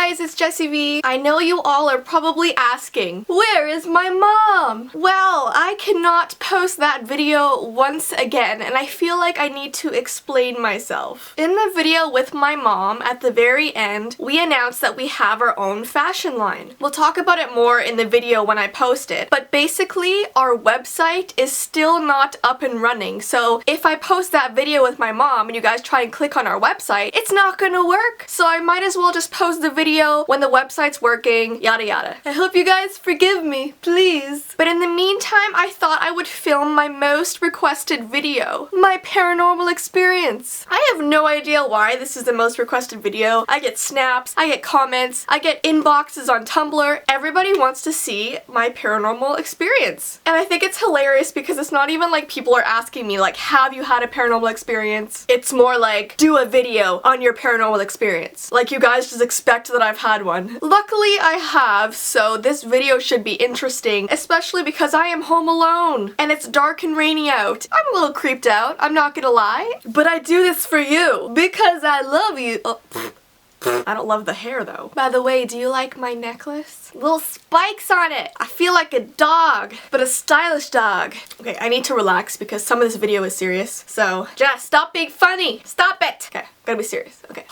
guys, it's Jessie V. I know you all are probably asking, where is my mom? Well, I cannot post that video once again, and I feel like I need to explain myself. In the video with my mom, at the very end, we announced that we have our own fashion line. We'll talk about it more in the video when I post it, but basically, our website is still not up and running, so if I post that video with my mom and you guys try and click on our website, it's not gonna work. So I might as well just post the video when the website's working, yada yada. I hope you guys forgive me, please. But in the meantime, I thought I would film my most requested video, my paranormal experience. I have no idea why this is the most requested video. I get snaps, I get comments, I get inboxes on Tumblr. Everybody wants to see my paranormal experience. And I think it's hilarious because it's not even like people are asking me like, have you had a paranormal experience? It's more like, do a video on your paranormal experience. Like you guys just expect that I've had one. Luckily I have, so this video should be interesting, especially because I am home alone and it's dark and rainy out. I'm a little creeped out, I'm not gonna lie, but I do this for you because I love you. Oh. I don't love the hair though. By the way, do you like my necklace? Little spikes on it! I feel like a dog, but a stylish dog. Okay, I need to relax because some of this video is serious. So, Jess, stop being funny! Stop it! Okay, gotta be serious. Okay.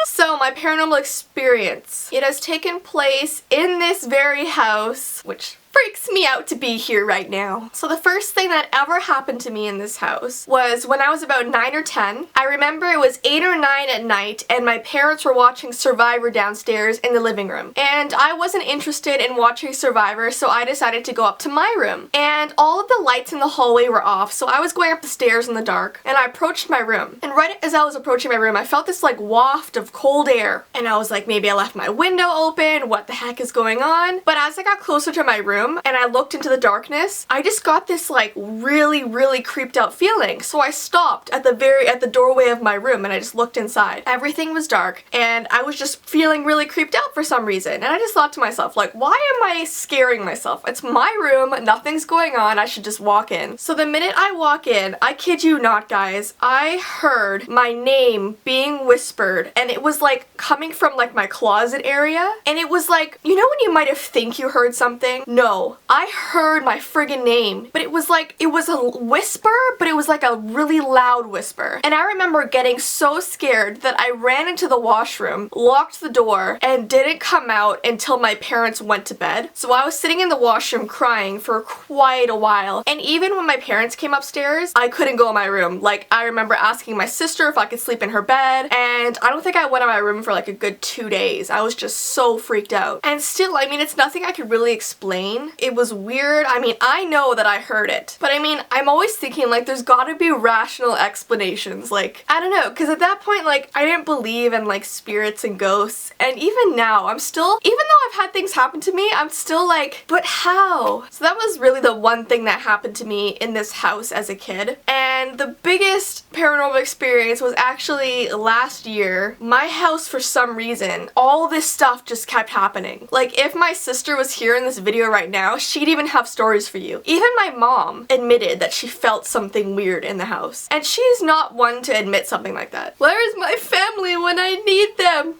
So, my paranormal experience. It has taken place in this very house, which freaks me out to be here right now. So the first thing that ever happened to me in this house was when I was about 9 or 10. I remember it was 8 or 9 at night and my parents were watching Survivor downstairs in the living room. And I wasn't interested in watching Survivor, so I decided to go up to my room. And all of the lights in the hallway were off, so I was going up the stairs in the dark and I approached my room. And right as I was approaching my room, I felt this like waft of cold air. And I was like, maybe I left my window open, what the heck is going on? But as I got closer to my room, and I looked into the darkness, I just got this like really creeped out feeling. So I stopped at the doorway of my room and I just looked inside. Everything was dark and I was just feeling really creeped out for some reason. And I just thought to myself, like, why am I scaring myself? It's my room, nothing's going on, I should just walk in. So the minute I walk in, I kid you not guys, I heard my name being whispered and it was like coming from like my closet area. And it was like, you know when you might have think you heard something? No. I heard my friggin' name, but it was a whisper, but it was like a really loud whisper. And I remember getting so scared that I ran into the washroom, locked the door, and didn't come out until my parents went to bed. So I was sitting in the washroom crying for quite a while. And even when my parents came upstairs, I couldn't go in my room. Like, I remember asking my sister if I could sleep in her bed, and I don't think I went in my room for like a good 2 days. I was just so freaked out. And still, I mean, it's nothing I could really explain. It was weird. I mean, I know that I heard it, but I mean, I'm always thinking like there's gotta be rational explanations. Like, I don't know, because at that point, like, I didn't believe in like spirits and ghosts, and even now, I'm still, even though I've had things happen to me, I'm still like, but how? So that was really the one thing that happened to me in this house as a kid. And the biggest paranormal experience was actually last year. My house, for some reason, all this stuff just kept happening. Like, if my sister was here in this video right now, she'd even have stories for you. Even my mom admitted that she felt something weird in the house. And she's not one to admit something like that. Where is my family when I need them?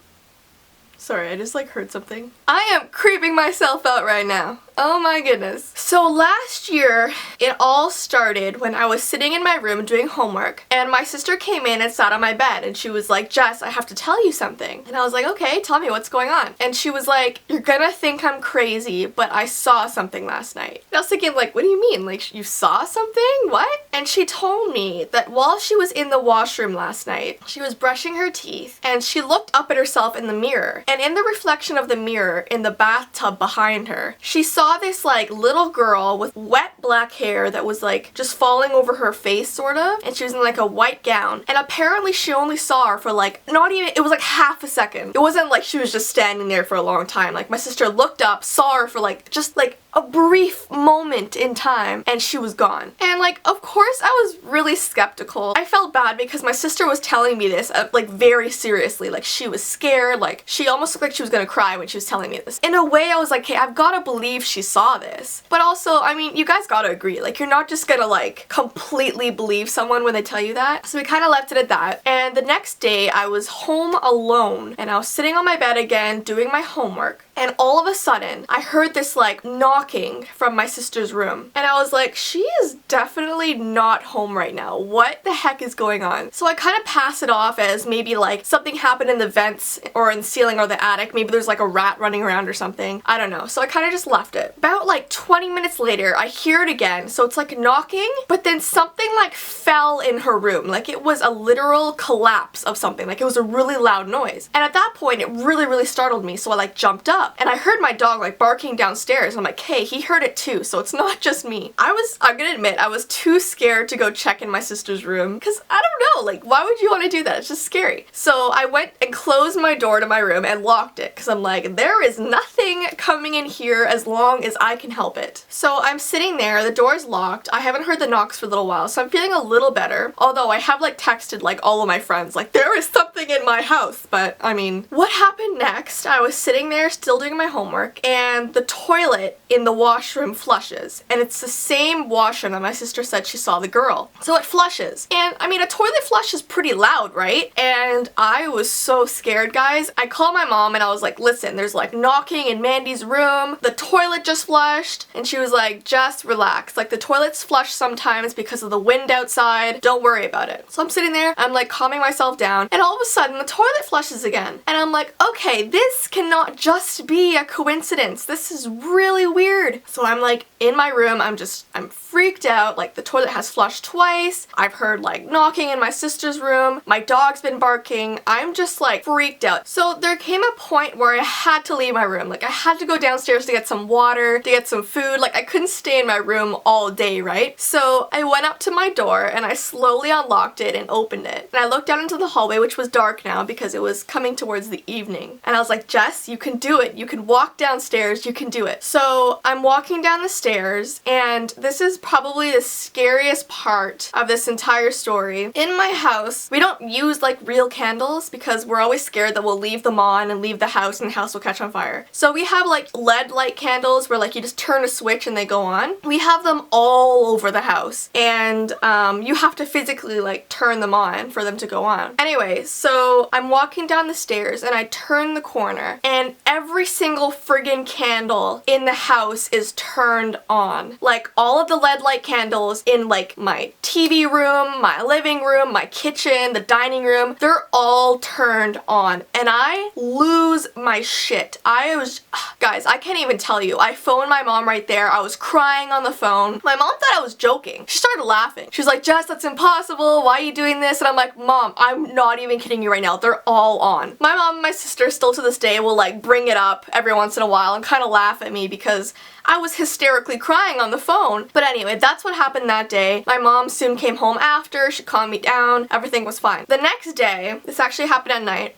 Sorry, I just like heard something. I am creeping myself out right now. Oh my goodness. So last year, it all started when I was sitting in my room doing homework and my sister came in and sat on my bed and she was like, Jess, I have to tell you something. And I was like, okay, tell me what's going on. And she was like, you're gonna think I'm crazy, but I saw something last night. And I was thinking like, what do you mean? Like, you saw something? What? And she told me that while she was in the washroom last night, she was brushing her teeth and she looked up at herself in the mirror. And in the reflection of the mirror in the bathtub behind her, she saw this like little girl with wet black hair that was like just falling over her face sort of, and she was in like a white gown, and apparently she only saw her for like not even, it was like half a second. It wasn't like she was just standing there for a long time. Like my sister looked up, saw her for like just like a brief moment in time and she was gone. And like, of course I was really skeptical. I felt bad because my sister was telling me this like very seriously. Like she was scared, like she almost looked like she was gonna cry when she was telling me this. In a way I was like, hey, I've gotta believe she saw this. But also, I mean, you guys gotta agree, like you're not just gonna like completely believe someone when they tell you that. So we kind of left it at that. And the next day I was home alone and I was sitting on my bed again doing my homework. And all of a sudden, I heard this like knocking from my sister's room. And I was like, she is definitely not home right now. What the heck is going on? So I kind of pass it off as maybe like something happened in the vents or in the ceiling or the attic. Maybe there's like a rat running around or something. I don't know. So I kind of just left it. About like 20 minutes later, I hear it again. So it's like knocking, but then something like fell in her room. Like it was a literal collapse of something. Like it was a really loud noise. And at that point, it really startled me. So I like jumped up. And I heard my dog like barking downstairs. I'm like, hey, he heard it too, so it's not just me. I'm gonna admit, I was too scared to go check in my sister's room because I don't know, like why would you want to do that? It's just scary. So I went and closed my door to my room and locked it because I'm like, there is nothing coming in here as long as I can help it. So I'm sitting there, the door's locked, I haven't heard the knocks for a little while, so I'm feeling a little better. Although I have like texted like all of my friends, like there is something in my house, but I mean, what happened next? I was sitting there still doing my homework and the toilet in the washroom flushes, and it's the same washroom that my sister said she saw the girl. So it flushes, and I mean a toilet flush is pretty loud, right? And I was so scared, guys. I called my mom and I was like, listen, there's like knocking in Mandy's room, the toilet just flushed, and she was like, just relax, like the toilets flush sometimes because of the wind outside, don't worry about it. So I'm sitting there, I'm like calming myself down, and all of a sudden the toilet flushes again, and I'm like, okay, this cannot just be a coincidence. This is really weird. So I'm like in my room, I'm freaked out. Like the toilet has flushed twice. I've heard like knocking in my sister's room. My dog's been barking. I'm just like freaked out. So there came a point where I had to leave my room. Like I had to go downstairs to get some water, to get some food. Like I couldn't stay in my room all day, right? So I went up to my door and I slowly unlocked it and opened it. And I looked out into the hallway, which was dark now because it was coming towards the evening. And I was like, Jess, you can do it. You can walk downstairs, you can do it. So I'm walking down the stairs, and this is probably the scariest part of this entire story. In my house, we don't use like real candles because we're always scared that we'll leave them on and leave the house and the house will catch on fire. So we have like LED light candles where like you just turn a switch and they go on. We have them all over the house, and you have to physically like turn them on for them to go on. Anyway, so I'm walking down the stairs and I turn the corner, and every single friggin' candle in the house is turned on. Like all of the LED light candles in like my TV room, my living room, my kitchen, the dining room, they're all turned on. And I lose my shit. Guys, I can't even tell you. I phoned my mom right there. I was crying on the phone. My mom thought I was joking. She started laughing. She was like, Jess, that's impossible. Why are you doing this? And I'm like, Mom, I'm not even kidding you right now. They're all on. My mom and my sister still to this day will like bring it up every once in a while and kind of laugh at me because I was hysterically crying on the phone. But anyway, that's what happened that day. My mom soon came home after. She calmed me down. Everything was fine. The next day, this actually happened at night,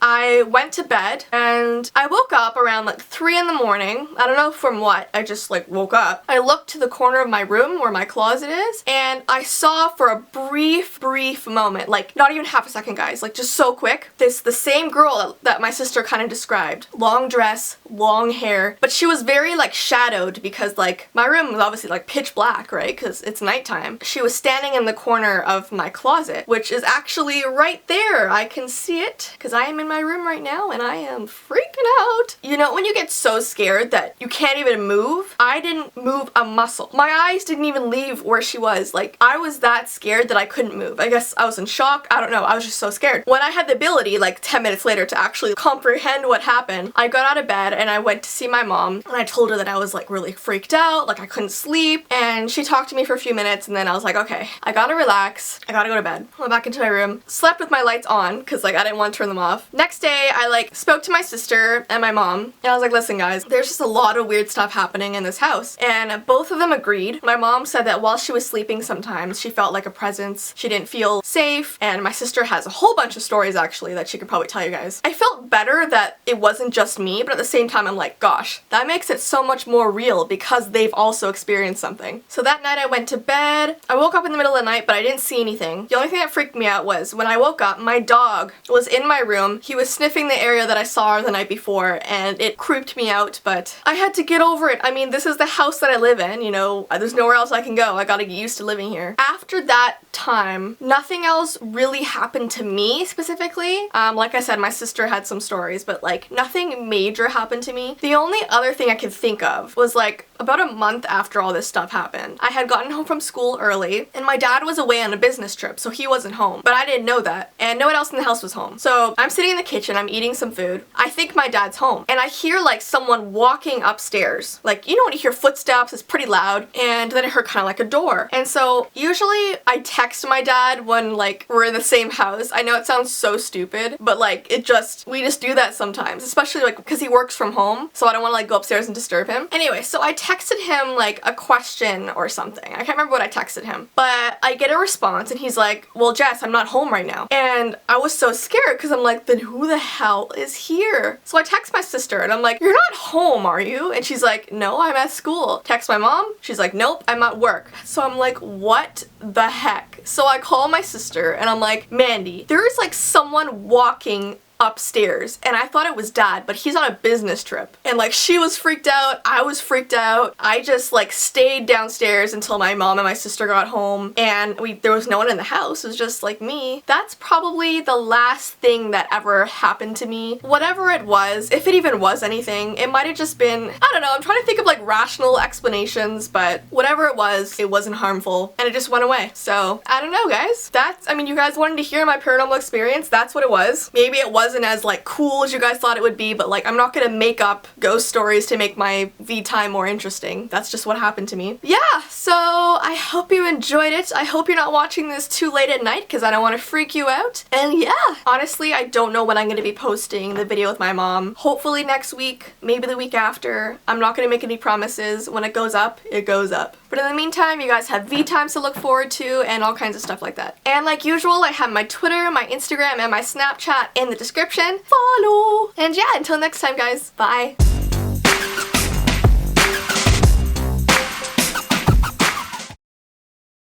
I went to bed and I woke up around like 3 in the morning. I don't know from what, I just like woke up. I looked to the corner of my room where my closet is, and I saw for a brief moment, like not even half a second, guys, like just so quick, the same girl that my sister kind of described. Long dress, long hair, but she was very like shadowed because like my room was obviously like pitch black, right? Because it's nighttime. She was standing in the corner of my closet, which is actually right there. I can see it because I am in my room right now and I am freaking out. You know when you get so scared that you can't even move? I didn't move a muscle. My eyes didn't even leave where she was. Like I was that scared that I couldn't move. I guess I was in shock. I don't know. I was just so scared. When I had the ability like 10 minutes later to actually comprehend what happened, I got out of bed and I went to see my mom, and I told her that I was like really freaked out, like I couldn't sleep, and she talked to me for a few minutes, and then I was like, okay, I gotta relax. I gotta go to bed. Went back into my room, slept with my lights on because like I didn't want to turn them off. Next day, I like spoke to my sister and my mom, and I was like, listen guys, there's just a lot of weird stuff happening in this house. And both of them agreed. My mom said that while she was sleeping sometimes, she felt like a presence. She didn't feel safe, and my sister has a whole bunch of stories actually that she could probably tell you guys. I felt better that it wasn't just me, but at the same time I'm like, gosh, that makes it so much more real because they've also experienced something. So that night I went to bed. I woke up in the middle of the night, but I didn't see anything. The only thing that freaked me out was when I woke up, my dog was in my room. He was sniffing the area that I saw the night before, and it creeped me out, but I had to get over it. I mean, this is the house that I live in, you know, there's nowhere else I can go. I gotta get used to living here. After that time, nothing else really happened to me specifically. Like I said, my sister had some stories, but like nothing major happened to me. The only other thing I could think of was like about a month after all this stuff happened. I had gotten home from school early, and my dad was away on a business trip, so he wasn't home. But I didn't know that, and no one else in the house was home. So I'm sitting in the kitchen, I'm eating some food. I think my dad's home, and I hear like someone walking upstairs. Like, you know when you hear footsteps, it's pretty loud, and then I heard kind of like a door. And so usually I text my dad when like we're in the same house. I know it sounds so stupid, but like we just do that sometimes, especially like because he works from home, so I don't want to like go upstairs and disturb him. Anyway, so I texted him like a question or something. I can't remember what I texted him, but I get a response and he's like, well, Jess, I'm not home right now. And I was so scared because I'm like, then who the hell is here? So I text my sister and I'm like, you're not home, are you? And she's like, no, I'm at school. Text my mom. She's like, nope, I'm at work. So I'm like, what the heck? So I call my sister and I'm like, Mandy, there is like someone walking upstairs, and I thought it was dad, but he's on a business trip. And like she was freaked out, I was freaked out. I just like stayed downstairs until my mom and my sister got home, and there was no one in the house. It was just like me. That's probably the last thing that ever happened to me. Whatever it was, if it even was anything, it might have just been, I don't know, I'm trying to think of like rational explanations, but whatever it wasn't harmful, and it just went away. So I don't know, guys. I mean, you guys wanted to hear my paranormal experience. That's what it was. Maybe it wasn't as like cool as you guys thought it would be, but like I'm not gonna make up ghost stories to make my V-time more interesting. That's just what happened to me. Yeah, so I hope you enjoyed it. I hope you're not watching this too late at night because I don't want to freak you out. And yeah, honestly, I don't know when I'm gonna be posting the video with my mom. Hopefully next week, maybe the week after. I'm not gonna make any promises. When it goes up, it goes up. But in the meantime, you guys have V-times to look forward to and all kinds of stuff like that. And like usual, I have my Twitter, my Instagram, and my Snapchat in the description. Follow! And yeah, until next time, guys. Bye!